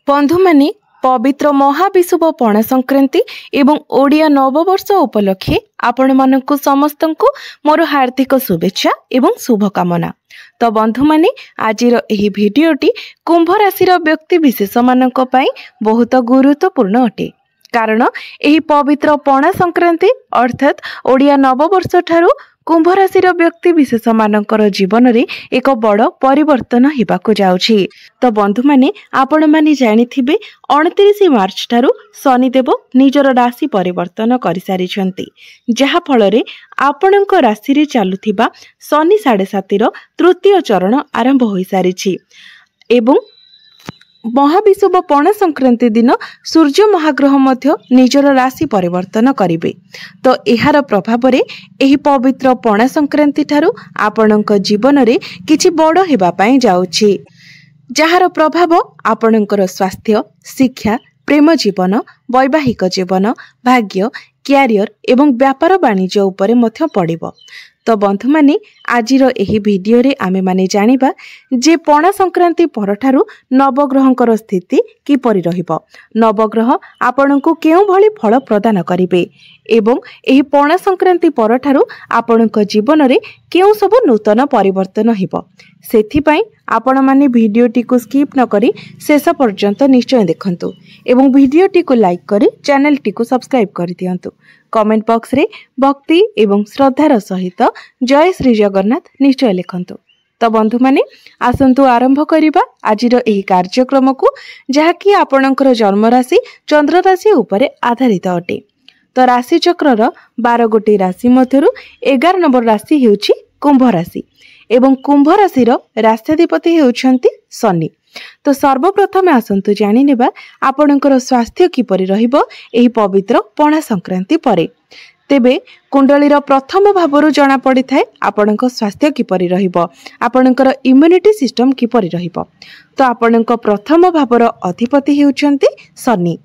बंधु माने पवित्र महाविषुव पणा संक्रांति एवं ओडिया नववर्ष उपलक्षे आपण मानकु समस्तंकु मोर हार्दिक शुभेच्छा एवं शुभकामना। तो बंधु माने आजिर एही भिडियोटी कुंभ राशिर व्यक्ति विशेष मानक पई बहुत गुरुत्वपूर्ण अटे। कारण एही पवित्र पणा संक्रांति अर्थात ओडिया नववर्ष ठारू कुंभ राशिर व्यक्ति विशेष मानकर जीवन रे एक बड़ परिवर्तन हेबाकु जाउछि। तो बंधु माने आपण माने जानिथिबे 29 मार्च ठारू शनिदेव निजर राशि परिवर्तन करि सारिछंती, जहा फल रे आपणक राशि रे चालुथिबा शनि 7.5 रो तृतीय चरण आरंभ होई सारिछि एवं महाविषुव पणा संक्रांति दिन सूर्य महाग्रह मध्य निजर राशि परिवर्तन करिवे। तो एहार प्रभाव रे एही पवित्र पणा संक्रांति ठारू आपणक जीवन रे किछि बड़ हेबा पई जाउछि, जहार प्रभाव आपणकर स्वास्थ्य, शिक्षा, प्रेम जीवन, वैवाहिक जीवन, भाग्य, क्यारियर एवं व्यापार वाणिज्य उपरे मध्य पड़िबो। तो बंधु माने आजिर एही वीडियो रे आमे माने जानिबा जे पणा संक्रांति परठारू नवग्रहंकर स्थिति किपरि रहिबो, नवग्रह आपणको केउ भली फल प्रदान करिवे एवं एही पणा संक्रांति परठारू आपणको जीवन रे केउ सब नूतन परिवर्तन हेबो। सेथि पई आपण माने वीडियोटी को स्किप न करी शेष पर्यंत निश्चय देखंतु एवं वीडियोटी को लाइक करी चैनल टी को सब्सक्राइब कर दियंतु। कमेंट बॉक्स रे भक्ति एवं श्रद्धार सहित जय श्री जगन्नाथ निश्चय लिखंतु। तो बंधु माने आसंतु आरंभ करिबा आजिर एही कार्यक्रम को, जहाकी आपणकर जन्म राशि चंद्र राशि उपरे आधारित अटे। तो राशि चक्रर 12 गोटी राशि मध्यरु 11 नंबर राशि हेउछि कुंभ राशि एवं कुंभ राशिर राष्ट्राधिपति हेउछंती शनि। तो सर्वप्रथम आसंतु जानि नेबा आपणकर स्वास्थ्य किपरि रहिबो एही पवित्र पणा संक्रांति परे। तेबे कुंडलीर प्रथम भावरु जाना पड़ी थाए आपणक स्वास्थ्य किपरि रहिबो, आपणकर इम्यूनिटी सिस्टम किपरि रहिबो। तो आपणक प्रथम भावर अधिपति हेउछंती शनि।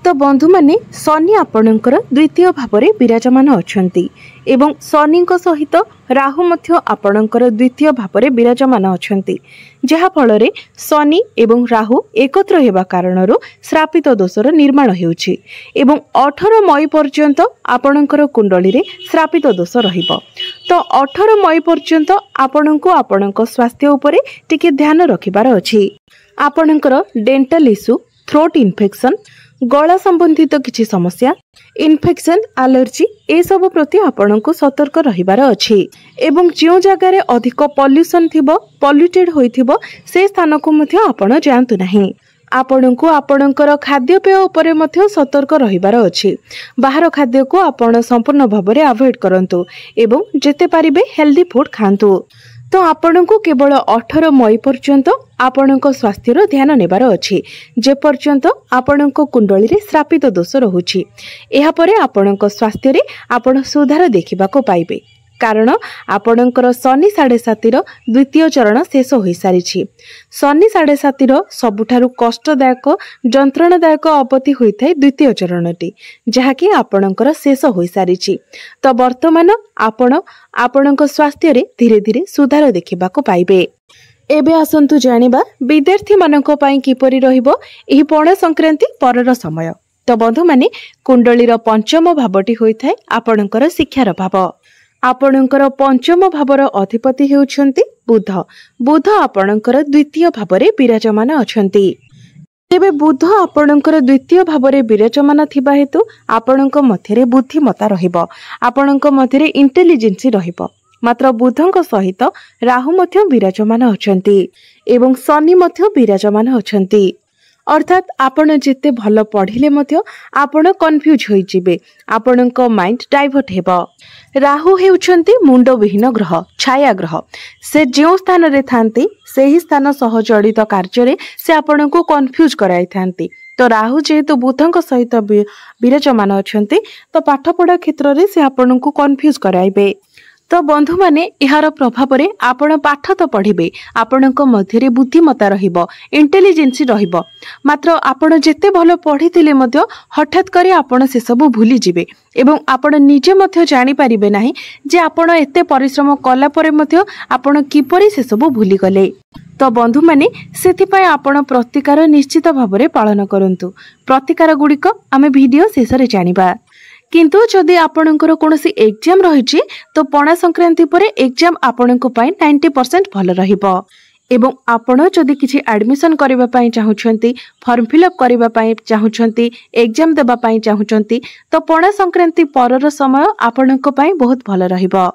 तो बंधु माने शनि आपणकर द्वितीय भावरे विराजमान अछंती एवं शनि सहित राहु मध्य आपणकर द्वितीय भावरे विराजमान अछंती, जहा फल रे शनि एवं राहु एकत्र हेबा कारणरो श्रापित दोषर निर्माण हेउछि एवं 18 मई पर्यंत आपणकर कुंडली रे श्रापित दोष रहिबो। तो 18 मई पर्यंत आपणको आपणक स्वास्थ्य उपरे टिके ध्यान रखिबार अछि। आपणकर डेंटल इश्यू, थ्रोट इन्फेक्शन, गला संबंधित किछि समस्या, इन्फेक्शन, एलर्जी ए सब प्रति आपनको सतर्क रहिबार अछि एवं जो जगह रे अधिक पॉल्यूशन थिबो, पॉल्यूटेड होइथिबो से स्थान को मध्य आपण जानतु नाही। आपणको आपणकर खाद्य पेय उपरे मध्य सतर्क रहिबार अछि। बाहर खाद्य को आपण संपूर्ण भाबरे अवॉइड करंतु एवं जेते पारिबे हेल्दी फूड खांतु। तो आपणको केवल 18 मई पर्यंत आपणको स्वास्थ्यर ध्यान नेबार अछि, जे पर्यंत आपणको कुंडली रे श्रापित दोष रहुछि। एहा परे आपणको स्वास्थ्य रे आपण सुधार देखिबाको पाइबे, कारण आपणकर शनि 7.5 रो द्वितीय चरण शेष होई सारिछि। शनि 7.5 रो सबुठारु कष्टदायक जंत्रणादायक अवधि होइथाय द्वितीय चरणटी, जहाकी आपणकर शेष होई सारिछि। तो वर्तमान आपणक स्वास्थ्य रे धीरे धीरे सुधार देखिबाको पाइबे। एबे आसंतु जानिबा विद्यार्थी मानक पई किपरि रहिबो एही पणा संक्रांति परर समय। तो बंधु माने कुंडलीर पंचम भावटी होइथाय आपणकर शिक्षार भाव। आपणकर पंचम भावर अधिपति हेउछंती बुध। बुध आपणकर द्वितीय भावरे विराजमान अछंती। तेबे बुध आपणकर द्वितीय भावरे विराजमान थिबा हेतु आपणक मध्यरे बुद्धिमता रहिबो, आपणक मध्यरे इंटेलिजेंसी रहिबो। मात्र बुधंक सहित राहु मध्य विराजमान अछंती एवं शनि मध्य विराजमान अछंती। अर्थात आपण जेते भल पढ़िले मध्य आपण कन्फ्यूज होई जिबे, आपणक माइंड डाइवर्ट हेबो। राहु हेउछंती मुंड विहीन ग्रह, छाया ग्रह। से जो स्थान रे थांती सेही स्थान सह जड़ित कार्य रे से आपणको कन्फ्यूज कराई थांती। तो राहु जेहेतु बुधंक सहित विराजमान अछंती, तो पाठ पढ़ा क्षेत्र रे से आपणको कन्फ्यूज कराइबे। तो बंधु माने यार प्रभाव रे आपण पाठ तो पढ़िबे, आपणक मध्यरे बुद्धिमता रहिबो, इंटेलिजेंसी रहिबो। मात्र आपण जेते भलो पढ़िथिले मध्य हठात करे आपण से सब भूली जिवे एवं आपण निजे मध्य जानि परिबे नाही जे आपण एते परिश्रम कला परे मध्य आपण किपरि से सब भूली गले। तो बंधु माने सेथिपाई आपण प्रतिकार निश्चित भाबरे पालन करंतु। प्रतिकार गुड़िक आमे वीडियो शेष रे जानिबा। किंतु जदि आपणकर कोनोसी एग्जाम रहिछि तो पणा संक्रांति परे एग्जाम आपणको पई 90% भलो रहिबो। एवं आपण जदि किछि एडमिशन करिबा पई चाहुछंती, फॉर्म फिलअप करिबा पई चाहुछंती, एग्जाम देबा पई चाहुछंती तो पणा संक्रांति परर समय आपणको पई बहुत भलो रहिबो।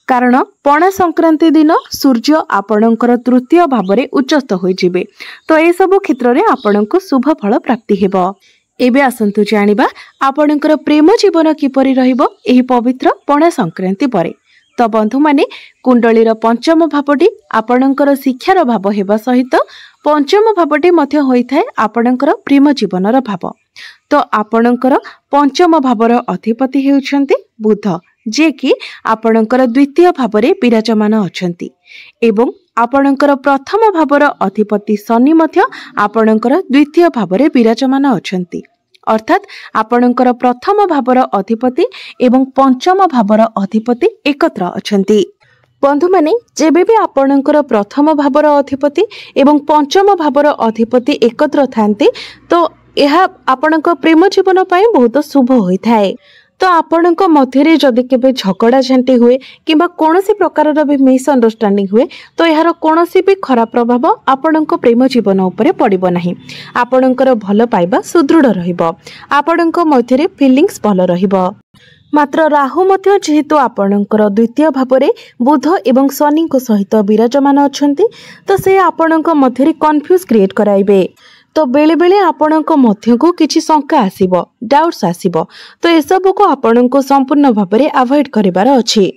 कारण पणा संक्रांति दिन सूर्य आपणकर तृतीय भावरे उच्चस्थ होई जिवे, तो ए सब क्षेत्र रे आपणको शुभ फल प्राप्ति हेबो। एबे आसंतु जानिबा आपणकर प्रेम जीवन किपरि रहिबो एही पवित्र पणा संक्रांति परे। तो बंधु माने कुंडलीर पंचम भावटी आपणकर शिक्षार भाव हेबा सहित पंचम भावटी मध्य होइथाय आपणकर प्रेम जीवनर भाव। तो आपणकर पंचम भावर अधिपति हेउछंती बुध, जे कि आपणकर द्वितीय भावरे विराजमान अछंती एवं आपणकर प्रथम भावर अधिपति शनि मध्य आपणकर द्वितीय भावरे विराजमान अछंती। अर्थात आपणकर प्रथम भावर अधिपति एवं पंचम भावर अधिपति एकत्र अछंती। बंधु माने जेबे भी आपणकर प्रथम भावर अधिपति एवं पंचम भावर अधिपति एकत्र थांती तो यह आपणक प्रेम जीवन पई बहुत शुभ होइथाय। तो आपणक मध्यरे जदि केबे झगड़ा झांटी हुए किंबा कोनोसी प्रकारर भी मिसअंडरस्टैंडिंग हुए तो यार कोनोसी भी खराब प्रभाव आपणक प्रेम जीवन उपरे पड़िबो नाही। आपणकर भल पाइबा सुदृढ़ रहिबो, आपणक मध्यरे फीलिंग्स भल रहिबो। मात्र राहु मध्य जेहेतु आपणकर द्वितीय भावरे बुध एवं शनि को सहित विराजमान अछंती तो से आपणक मध्यरे कन्फ्यूज क्रिएट कराइबे। तो बेले बेले आपणक मध्य को किछि शंका आसीबो, डाउट्स आसीबो, तो ए सब को आपणक संपूर्ण भाबरे अवॉइड करिवार अछि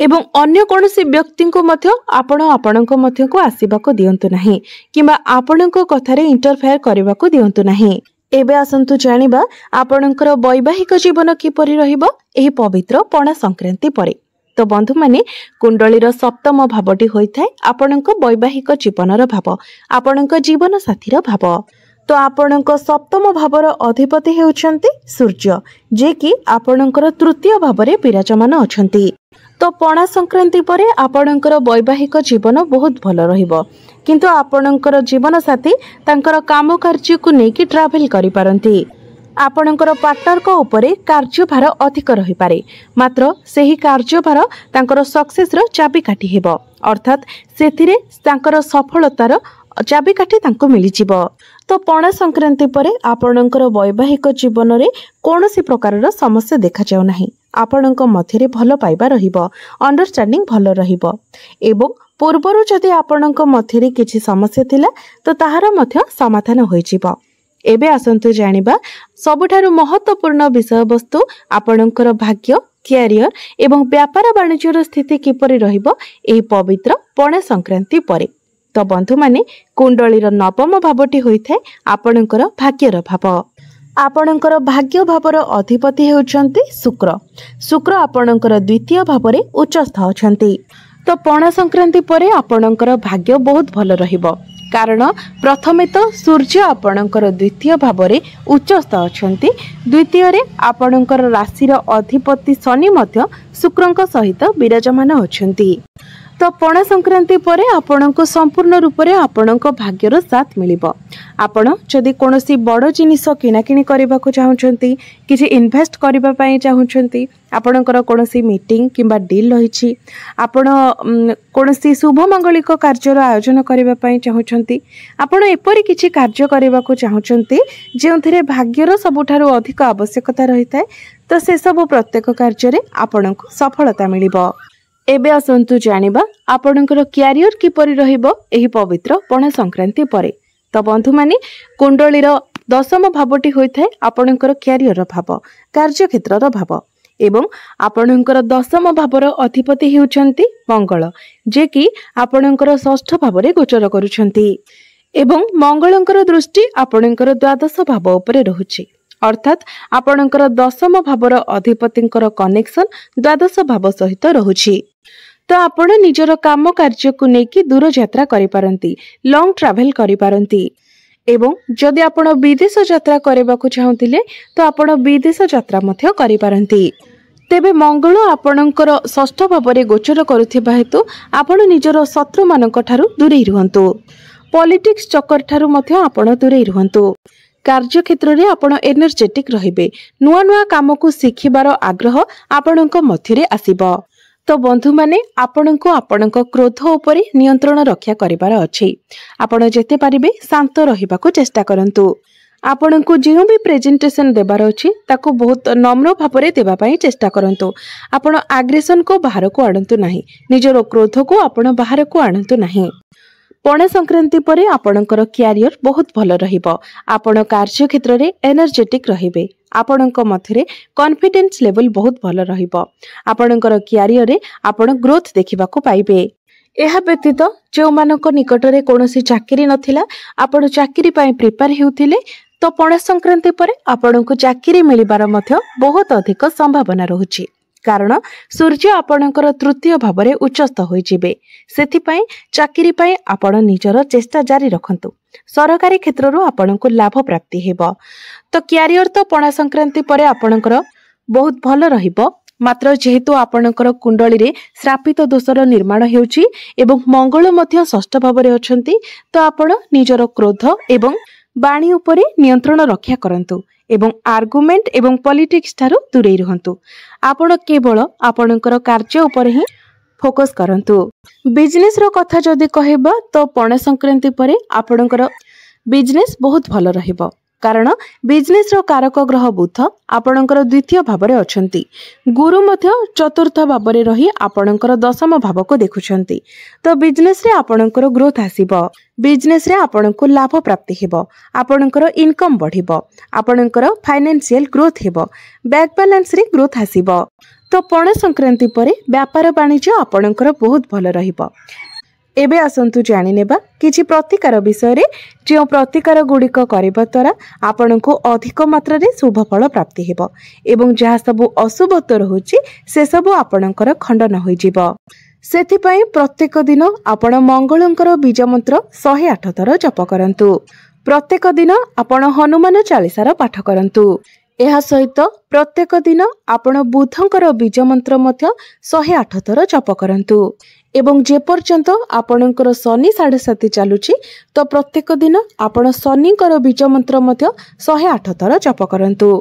एवं अन्य कोनोसी व्यक्ति को मध्य आपणक मध्य को आसीबा को दियंतु नाही किबा आपणक कथारे इंटरफेयर करिवा को दियंतु नाही। एबे आसंतु जानिबा आपणकर वैवाहिक जीवन किपरि रहिबो एही पवित्र पणा संक्रांति परे। तो बंधु माने कुंडलीर सप्तम भावटी होइथाय आपणक वैवाहिक जीवनर भाव, आपणक जीवन साथीर भाव। तो आपणक सप्तम भावर अधिपति हेउछंती सूर्य, जे कि आपणकर तृतीय भावरे विराजमान अछंती। तो पणा संक्रांति परे आपणकर वैवाहिक जीवन बहुत भल रहिबो, किंतु आपणकर जीवन साथी तांकर काम कार्य को नेकी ट्रैवल करि पारंती। आपणकर पार्टनर को उपरे कार्यभार अधिक रही पारे, मात्र सेही कार्यभार तांकर सक्सेस रो चाबिकाठी हेबो, अर्थात सेथिरे तांकर सफलतार चाबिकाठी तांको मिली जिवो। तो पणा संक्रांति परे आपणकर वैवाहिक जीवन रे कोनोसी प्रकारर समस्या देखा जाउ नाही। आपणक मध्यरे भल पाइबा रहिबो, अंडरस्टैंडिंग भल रहिबो एवं पूर्वरु जदि आपणक मध्यरे किछि समस्या थिला तो ताहार मध्य समाधान होई जिवो। एबे आसंतु जानिबा सबुठारु महत्वपूर्ण विषय वस्तु आपणकर भाग्य, कैरियर एवं व्यापार वाणिज्यर स्थिति किपरि रहिबो एही पवित्र पणा संक्रांति परे। तो बंधु माने कुंडलीर नवम भावटी होइथाय आपणकर भाग्यर भाव। आपणकर भाग्य भावर अधिपति हेउछंती शुक्र। शुक्र आपणकर द्वितीय भावरे उच्चस्थ अछंती। तो पणा संक्रांति परे आपणकर भाग्य बहुत भल रहिबो, कारण प्रथमे तो सूर्य आपणकर द्वितीय भावरे उच्चस्थ अछंती, द्वितीय रे आपणकर राशिर अधिपति शनि मध्य शुक्रंक सहित विराजमान अछंती। तो पणा संक्रांति परे आपणको संपूर्ण रूप रे आपणको भाग्यर साथ मिलिबो। आपण जदि कोनोसी बड़ जिनिस किणाकिणी करबा को चाहुचंती, किछि इन्वेस्ट करबा पई चाहुचंती, आपणकर कोनोसी मीटिंग किंबा डील रहिछि, आपण कोनोसी शुभ मंगलिक कार्यर आयोजन करबा पई चाहुचंती, आपण एपरि किछि कार्य करबा को चाहुचंती जेउथिरे भाग्यर सबुठारु अधिक आवश्यकता रहिताय, तो से सब प्रत्येक कार्य रे आपणको सफलता मिलिबो। एबे आसंतु जानिबा आपणकर कैरियर किपरि रहिबो एही पवित्र पणा संक्रांति परे। तो बंधु माने कुंडलीर दशम भावटी होइथाय आपणकर कैरियर भाव, कार्य क्षेत्रर भाव एवं आपणकर दशम भावर अधिपति हेउछंती मंगल, जे कि आपणकर षष्ठ भावरे गोचर करूछंती एवं मंगलंकर दृष्टि आपणकर द्वादश भाव उपरे रहुछि, अर्थात आपणकर दशम भावर अधिपतिंकर कनेक्शन द्वादश भाव सहित रहुछि। तो आपण निजर काम कार्य को लेकिन दूर यात्रा करि पारंती, लॉन्ग ट्रैवल करि पारंती। एवं जदि आपण विदेश यात्रा करबा को चाहुतिले तो आपण विदेश यात्रा मध्य करि पारंती। तेबे मंगल आपणकर षष्ठ भाव गोचर करुथिबा हेतु आपण निजर शत्रु मानक ठारू दूरे रुहंतु। पॉलिटिक्स चक्कर ठारू मध्य आपण दूरे रुहंतु। कार्य क्षेत्र रे आपण एनर्जेटिक रहिबे। नुआ नुआ काम को सिखिबार आग्रह आपणक मध्य रे आसीबो। तो बंधु माने आपणको आपणक क्रोध उपरे नियंत्रण रक्षा करिबार अछि। आपण जेते पारिबे शांत रहिबाकू चेष्टा करंतु। आपणको जेउ भी प्रेजेंटेशन देबार अछि ताको बहुत नम्र भाबरे देबा पई चेष्टा करंतु। आपण एग्रेशन को बाहर को आनंतु नाही, निजरो क्रोध को आपण बाहर को आनंतु नाही। पणा संक्रांति परे आपणकर क्यारियर बहुत भल रहिबो। आपण कार्य क्षेत्र रे एनर्जेटिक रहिबे। आपणक मध्यरे कॉन्फिडेंस लेवल बहुत भल रहिबो। आपणकर क्यारियर रे आपण ग्रोथ देखिबा को पाइबे। एहा व्यतीत जो मानक निकट रे कोनोसी चाकरी नथिला, आपण चाकरी पई प्रिपेयर हेउथिले तो पणा संक्रांति परे आपणको चाकरी मिलिबार मध्य बहुत अधिक संभावना रहुछि। कारण सूर्य आपणकर तृतीय भाव में उच्चस्थ होइजिबे। सेथिपई चाकरी पई आपण निजर चेष्टा जारी रखंतु। सरकारी क्षेत्र आपणको लाभ प्राप्ति हेबो। तो क्यारियर तो पणा संक्रांति परे आपणकर बहुत भल रहिबो। मात्र जेहेतु आपणकर कुंडली रे श्रापित दोषर निर्माण हेउछि एवं मंगल मध्य षष्ठ भाव में अछंती, तो आपण निजर क्रोध एवं बाणी उपरे नियंत्रण रक्षा करंतु एवं आर्गुमेंट एवं पॉलिटिक्स ठारू दूरे रहंतु। आपण केवल आपणकर कार्य उपरे ही फोकस करंतु। बिजनेस रो कथा जदि कहबा तो पणा संक्रांति परे आपणकर बिजनेस बहुत भल रहिबो। कारण बिजनेस रो कारक ग्रह बुध आपणकर द्वितीय भाव में अछंती। गुरु मध्य चतुर्थ भाव में रही आपणकर दशम भाव को देखुछंती। तो बिजनेस रे आपणकर ग्रोथ आसीबो। बिजनेस रे आपणको लाभ प्राप्ति हेबो। आपणकर इनकम बढ़िबो। आपणकर फाइनेंशियल ग्रोथ हेबो। बैंक बैलेंस रे ग्रोथ आसीबो। तो पणा संक्रांति परे व्यापार वाणिज्य आपणकर बहुत भल रहिबो। एबे आसंतु जानि नेबा किछि प्रतिकार विषय रे। जो प्रतिकार गुड़िक करबा द्वारा आपणको अधिक मात्रा रे शुभ फल प्राप्ति हेबो एवं जहा सब अशुभ रहुछि से सब आपणकर खंडन होई जिवो। सेथिपई प्रत्येक दिन आपण मंगलंकर बीज मंत्र 108 थर जप करंतु। प्रत्येक दिन आपण हनुमान चालीसार पाठ करंतु। एहा सहित प्रत्येक दिन आपण बुधंकर बीज मंत्र मध्य 108 थर जप करंतु। एवं जे पर्यंत आपणकर शनि 7.5 चालुछि तो प्रत्येक दिन आपण शनिकर बीज मंत्र मध्य 108 थर जप करंतु।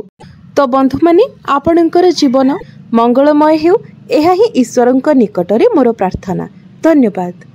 तो बंधु माने आपणकर जीवन मंगलमय हेउ, एहा ही ईश्वरंक निकटरे मोर प्रार्थना। धन्यवाद।